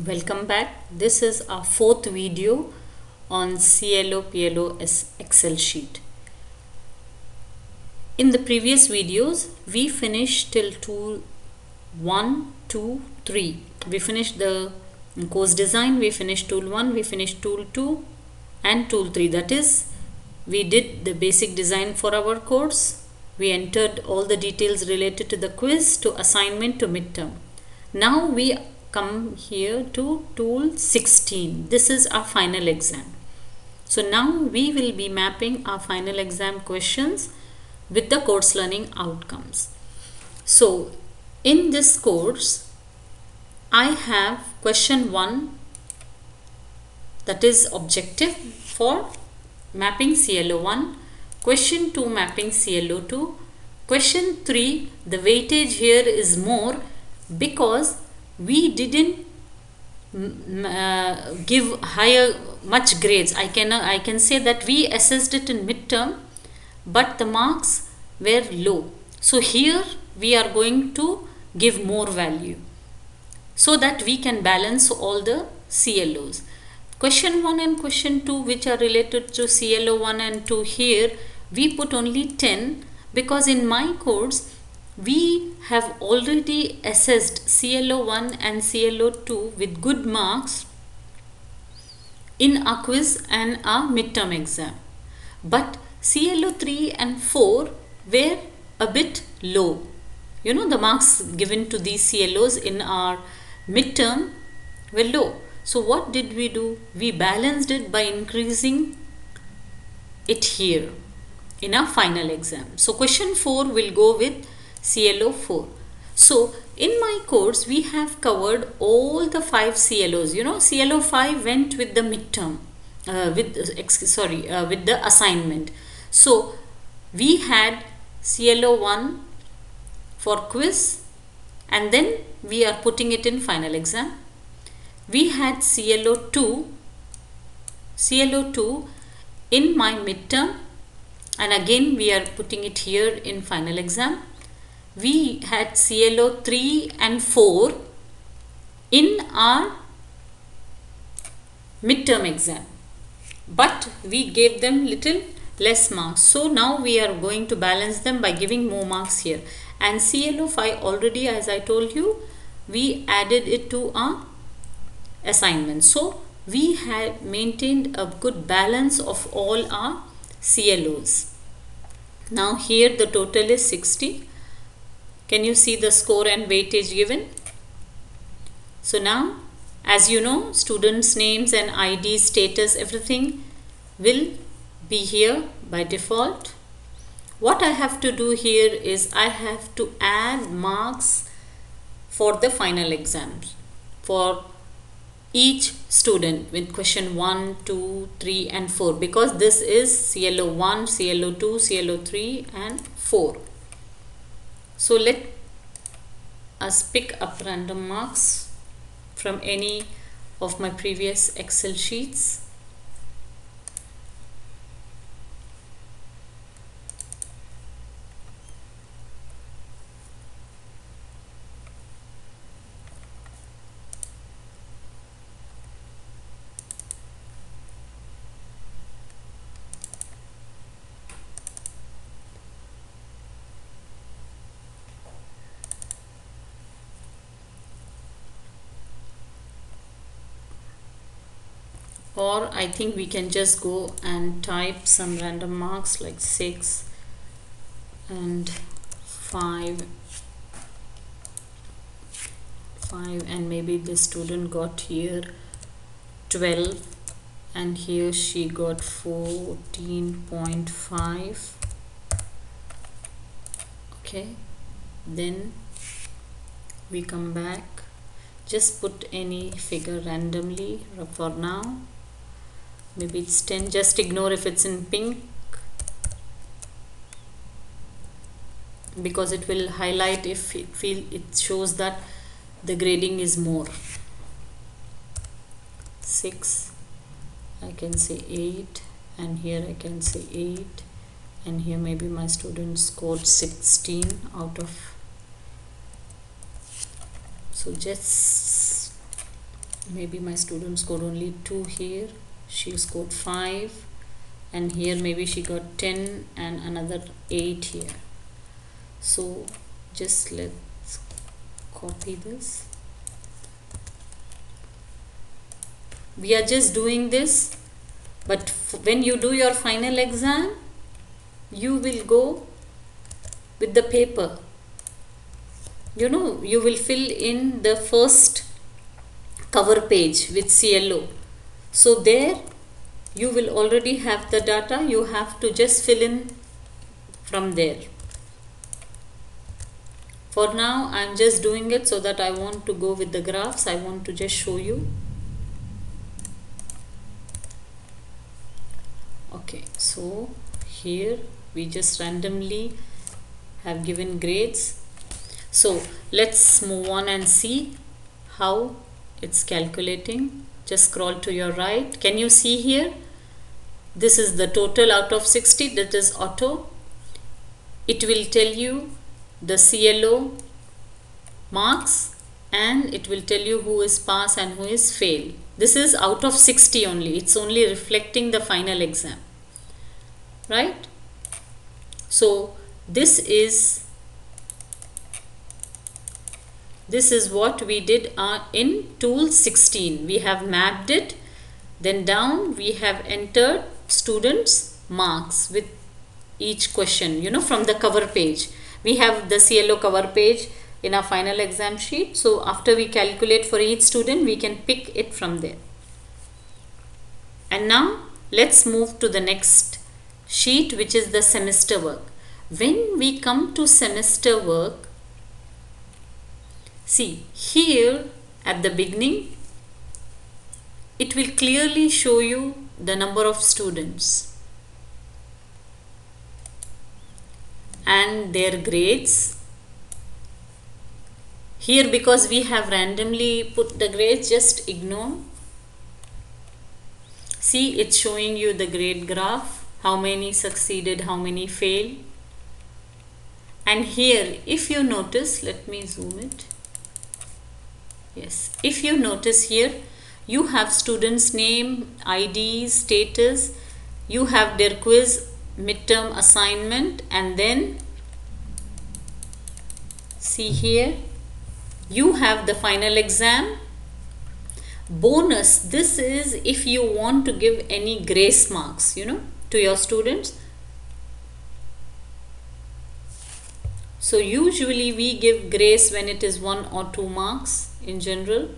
Welcome back. This is our fourth video on CLO PLO Excel sheet. In the previous videos, we finished till tool 1, 2, 3. We finished the course design, we finished tool 1, we finished tool 2 and tool 3. That is, we did the basic design for our course. We entered all the details related to the quiz, to assignment, to midterm. Now we come here to tool 16. This is our final exam. So now we will be mapping our final exam questions with the course learning outcomes. So in this course, I have question 1, that is objective for mapping CLO1, question 2 mapping CLO2, question 3, the weightage here is more because we didn't give much grades. I can say that we assessed it in midterm, but the marks were low. So here we are going to give more value so that we can balance all the CLOs. Question 1 and question 2, which are related to CLO 1 and 2, here we put only 10 because in my course we have already assessed CLO 1 and CLO 2 with good marks in our quiz and our midterm exam. But CLO 3 and 4 were a bit low. You know, the marks given to these CLOs in our midterm were low. So what did we do? We balanced it by increasing it here in our final exam. So question 4 will go with CLO 4. So in my course we have covered all the 5 CLOs. You know, CLO 5 went with the midterm, with the assignment. So we had CLO 1 for quiz and then we are putting it in final exam. We had CLO 2 in my midterm and again we are putting it here in final exam. We had CLO 3 and 4 in our midterm exam, but we gave them little less marks. So now we are going to balance them by giving more marks here. And CLO 5 already, as I told you, we added it to our assignment. So we have maintained a good balance of all our CLOs. Now here the total is 60. Can you see the score and weightage given? So now, as you know, students' names and ID, status, everything will be here by default. What I have to do here is I have to add marks for the final exams for each student with question 1, 2, 3 and 4 because this is CLO 1, CLO 2, CLO 3 and 4. So let us pick up random marks from any of my previous Excel sheets. Or I think we can just go and type some random marks like 6 and 5 and maybe this student got here 12 and here she got 14.5. okay, then we come back, just put any figure randomly for now. Maybe it's 10, just ignore if it's in pink because it will highlight if it shows that the grading is more. 6, I can say 8 and here I can say 8 and here maybe my student scored 16 out of. So just maybe my student scored only 2 here, she scored 5, and here maybe she got 10 and another 8 here. So just let's copy this. We are just doing this, but when you do your final exam, you will go with the paper. You know, you will fill in the first cover page with CLO. So there you will already have the data, you have to just fill in from there. For now I am just doing it so that I want to go with the graphs. I want to just show you. Okay, so here we just randomly have given grades. So let's move on and see how it's calculating. Just scroll to your right. Can you see here? This is the total out of 60. That is auto. It will tell you the CLO marks and it will tell you who is pass and who is fail. This is out of 60 only. It's only reflecting the final exam, right? So this is what we did in tool 16. We have mapped it, then down we have entered students marks with each question, you know, from the cover page. We have the CLO cover page in our final exam sheet. So after we calculate for each student, we can pick it from there. And now let's move to the next sheet, which is the semester work. When we come to semester work, see here at the beginning, it will clearly show you the number of students and their grades. Here, because we have randomly put the grades, just ignore. See, it's showing you the grade graph, how many succeeded, how many failed. And here, if you notice, let me zoom it. Yes, if you notice here, you have students' name, ID, status, you have their quiz, midterm assignment, and then see here, you have the final exam. Bonus, this is if you want to give any grace marks, you know, to your students. So usually we give grace when it is 1 or 2 marks in general.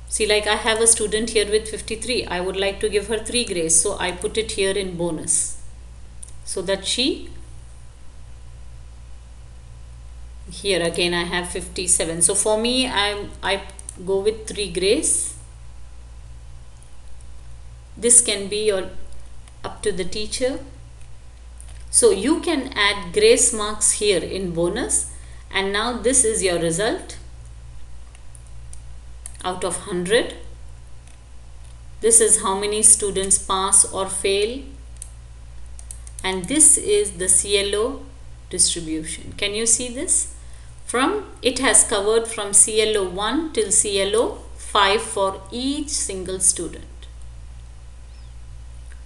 See, like I have a student here with 53. I would like to give her 3 grace. So I put it here in bonus so that she, here again I have 57. So for me, I go with 3 grace. This can be your up to the teacher. So you can add grace marks here in bonus, and now this is your result out of 100. This is how many students pass or fail, and this is the CLO distribution. Can you see this? From it has covered from CLO 1 till CLO 5 for each single student.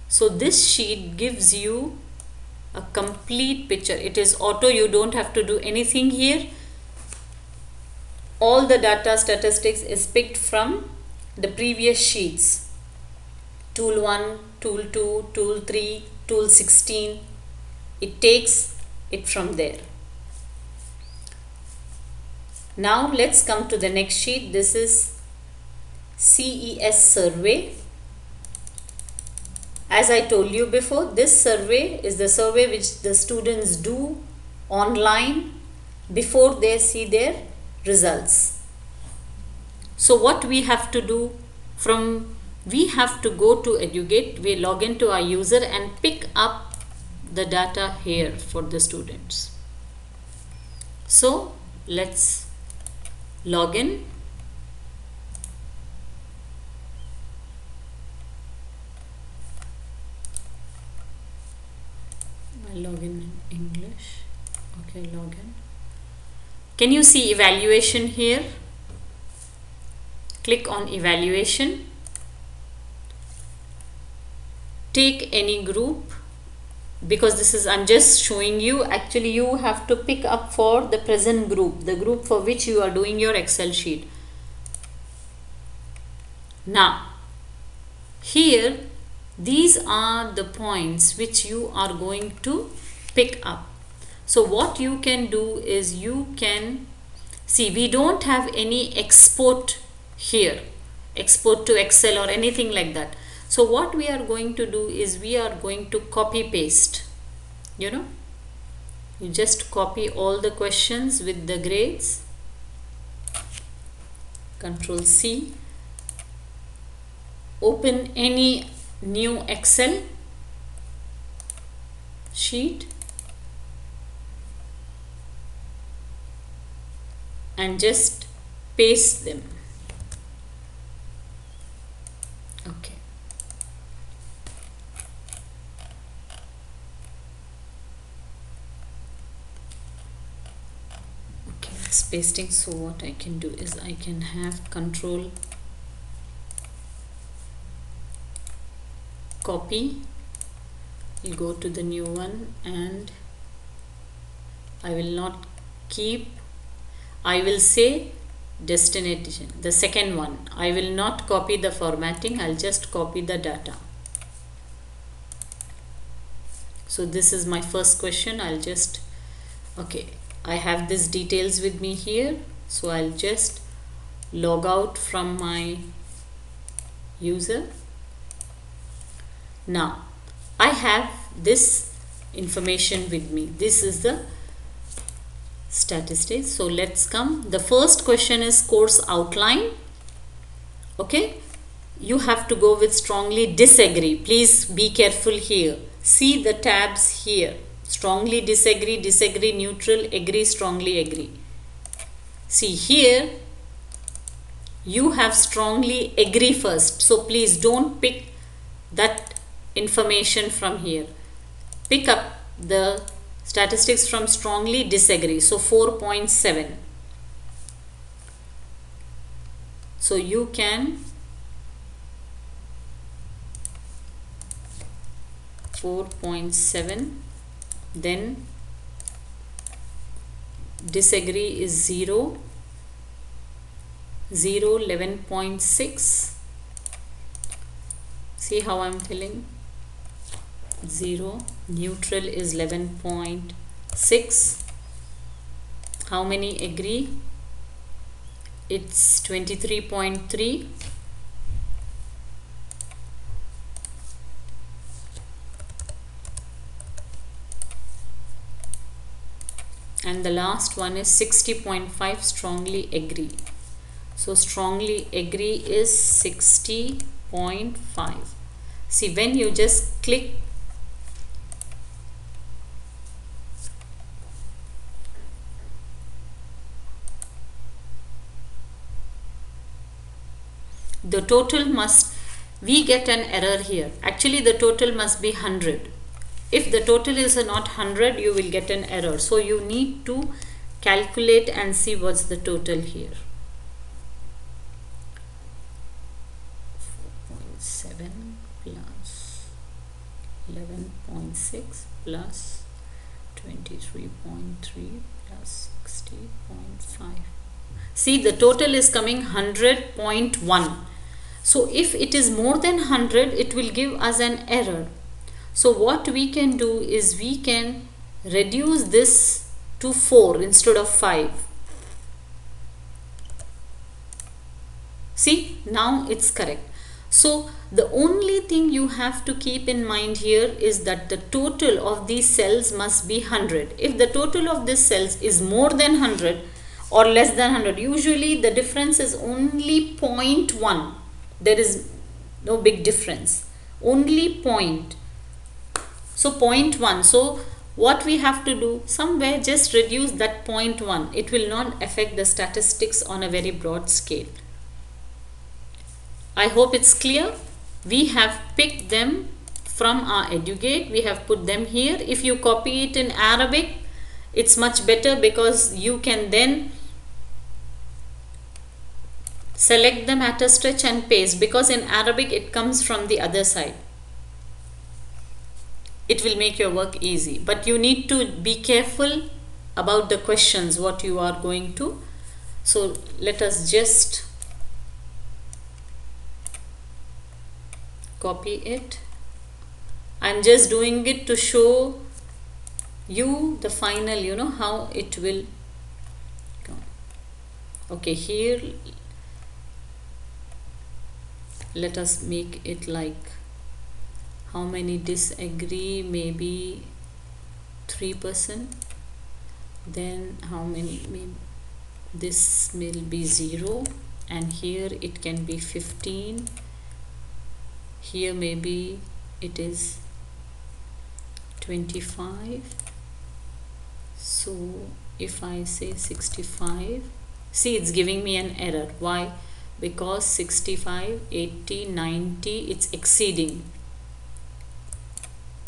So this sheet gives you a complete picture. It is auto, you don't have to do anything here. All the data statistics is picked from the previous sheets. Tool 1, Tool 2, Tool 3, Tool 16. It takes it from there. Now let's come to the next sheet. This is CES survey. As I told you before, this survey is the survey which the students do online before they see their results. So what we have to do, we have to go to Educate, we log into our user and pick up the data here for the students. So let's log in. I'll log in English. Okay, log in. Can you see evaluation here? click on evaluation, take any group, because this is, I'm just showing you, actually you have to pick up for the present group, the group for which you are doing your Excel sheet. Now here these are the points which you are going to pick up. So what you can do is, you can see we don't have any export here, export to Excel or anything like that. So what we are going to do is, we are going to copy paste. You just copy all the questions with the grades, Control C, open any new Excel sheet and just paste them. Okay. Okay, it's pasting. So what I can do is, I can have Control copy, you go to the new one, and I will not keep, I will say destination, the second one, I will not copy the formatting, I'll just copy the data. So this is my first question. I'll just, okay, I have this details with me here, so I'll just log out from my user. Now I have this information with me. This is the statistics. So let's come. The first question is course outline. Okay, you have to go with strongly disagree. Please be careful here. See the tabs here. Strongly disagree, disagree, neutral, agree, strongly agree. See here, you have strongly agree first. So please don't pick that information from here. Pick up the statistics from strongly disagree. So 4.7. So you can 4.7, then disagree is 0, 0, 11.6. See how I'm filling? 0, neutral is 11.6. How many agree? It's 23.3. And the last one is 60.5, strongly agree. So strongly agree is 60.5. See, when you just click the total must, we get an error here. Actually the total must be 100. If the total is not 100, you will get an error. So you need to calculate and see what's the total here. 4.7 plus 11.6 plus 23.3 plus 60.5. See, the total is coming 100.1. So if it is more than 100, it will give us an error. So what we can do is, we can reduce this to 4 instead of 5. See, now it's correct. So the only thing you have to keep in mind here is that the total of these cells must be 100. If the total of these cells is more than 100 or less than 100, usually the difference is only 0.1. There is no big difference, only point. So 0.1. So what we have to do, somewhere just reduce that 0.1. It will not affect the statistics on a very broad scale. I hope it's clear. We have picked them from our Educate. We have put them here. If you copy it in Arabic, it's much better, because you can then select them at a stretch and paste, because in Arabic it comes from the other side. It will make your work easy, but you need to be careful about the questions what you are going to. So let us just copy it. I'm just doing it to show you the final, how it will go. Okay, here let us make it like, how many disagree, maybe 3%, then how many, maybe this will be 0, and here it can be 15, here maybe it is 25. So if I say 65, see, it's giving me an error. Why? Because 65, 80, 90, it's exceeding.